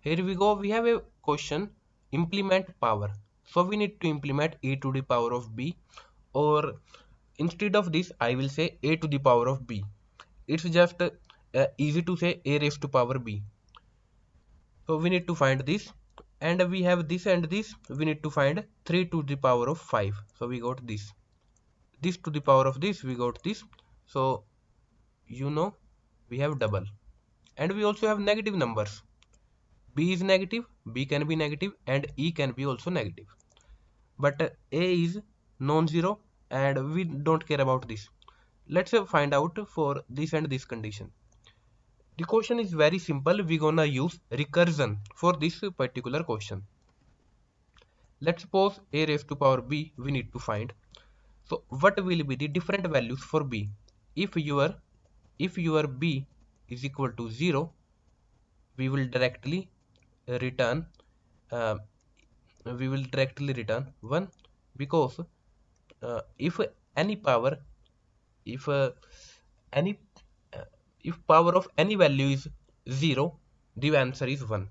Here we go. We have a question, implement power. So we need to implement a to the power of b, or instead of this I will say a to the power of b. It's just easy to say a raised to power b. So we need to find this, and we have this and this. We need to find 3 to the power of 5. So we got this to the power of this, we got this. So you know, we have double, and we also have negative numbers. B is negative, B can be negative, and E can be also negative. But A is non-zero, and we don't care about this. Let's find out for this and this condition. The question is very simple. We're gonna use recursion for this particular question. Let's suppose A raised to power B we need to find. So what will be the different values for B? If your B is equal to 0, we will directly return uh, 1, because if any power if any if power of any value is 0, the answer is 1.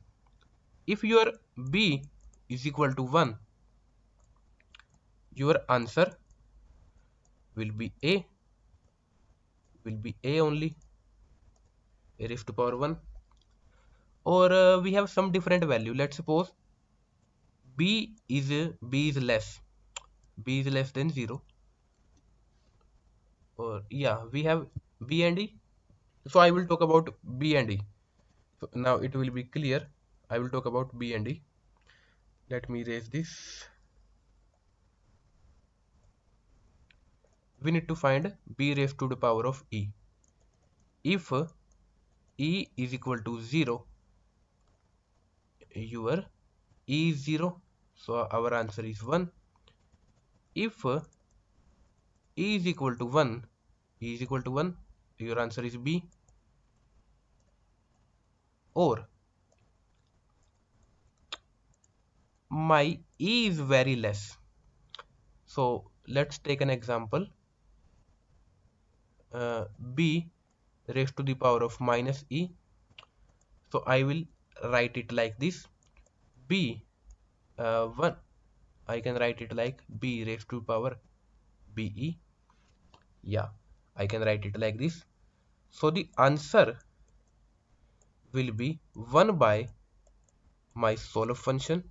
If your B is equal to 1, your answer will be A only, a raised to power 1. Or we have some different value. Let's suppose b is less than 0, or yeah, we have B and E. So I will talk about B and E. So now it will be clear. I will talk about B and E. Let me erase this. We need to find B raised to the power of E. If E is equal to 0, your E is 0, so our answer is 1. If E is equal to 1, your answer is B. Or my E is very less. So let's take an example. B raised to the power of minus E. So I will write it like this. B 1, I can write it like B raised to power BE. Yeah, I can write it like this. So the answer will be 1 by my solve function.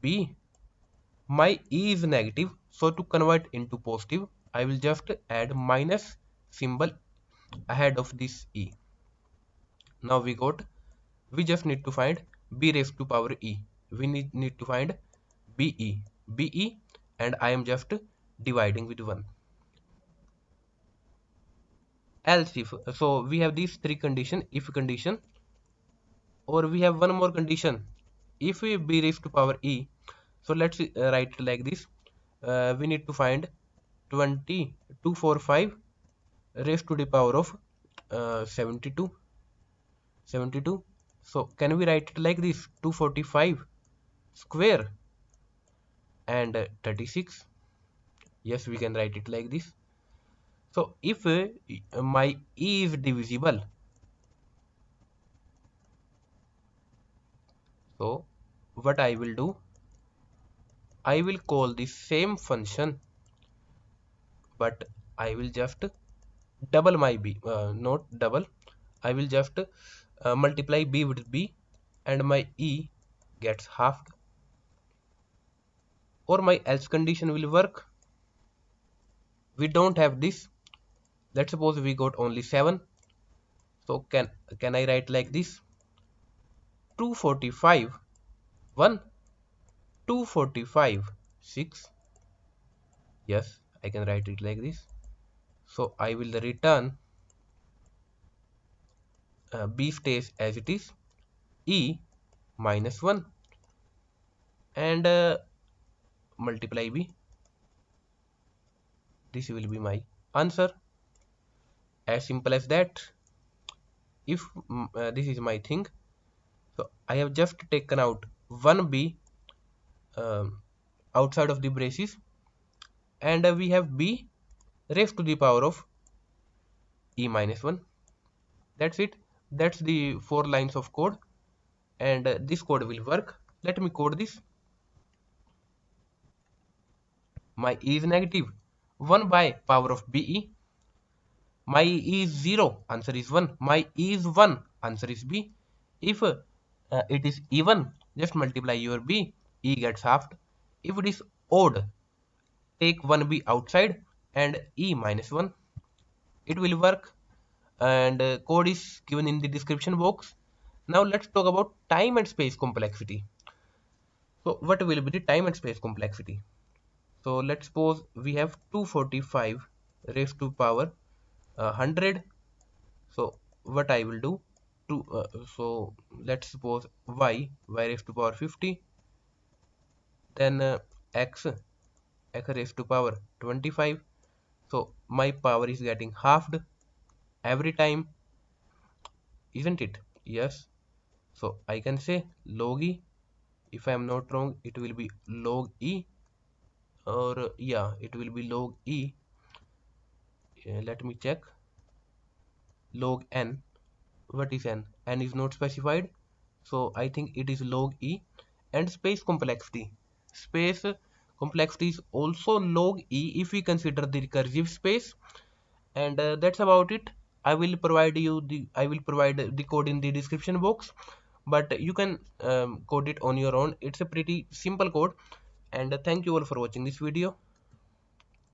B, my E is negative, so to convert into positive, I will just add minus symbol ahead of this E. Now we just need to find B raised to power E. We need to find BE, and I am just dividing with 1. Else if, so we have these three condition, if condition, or we have one more condition, if we B raised to power E. So let's write it like this. We need to find 245 raised to the power of 72. So can we write it like this, 245 square and 36? Yes, we can write it like this. So if my E is divisible, so what I will do, I will call the same function, but I will just double my B, not double, I will just multiply B with B, and my E gets halved. Or my else condition will work. We don't have this. Let's suppose we got only 7. So can I write like this, 245 1, 245 6? Yes, I can write it like this. So I will return B stays as it is, E minus 1, and multiply B. This will be my answer. As simple as that. If this is my thing, so I have just taken out 1B outside of the braces, and we have B raised to the power of E minus 1. That's it. That's the 4 lines of code, and this code will work. Let me code this. My e is negative 1 by power of be. My e is 0, answer is 1. My e is 1, answer is b. If it is even, just multiply your b, e gets halved. If it is odd, take 1b outside and e minus 1. It will work, and code is given in the description box. Now let's talk about time and space complexity. So what will be the time and space complexity? So let's suppose we have 245 raised to power 100. So what I will do to let's suppose y raised to power 50, then x raised to power 25. So my power is getting halved every time, isn't it? Yes. So I can say log e. If I am not wrong, it will be log e, or yeah, it will be log e. Let me check. Log n. What is n? N is not specified, so I think it is log e. And space complexity. Space complexity is also log e if we consider the recursive space. And that's about it. I will provide the code in the description box, but you can code it on your own. It's a pretty simple code. And thank you all for watching this video.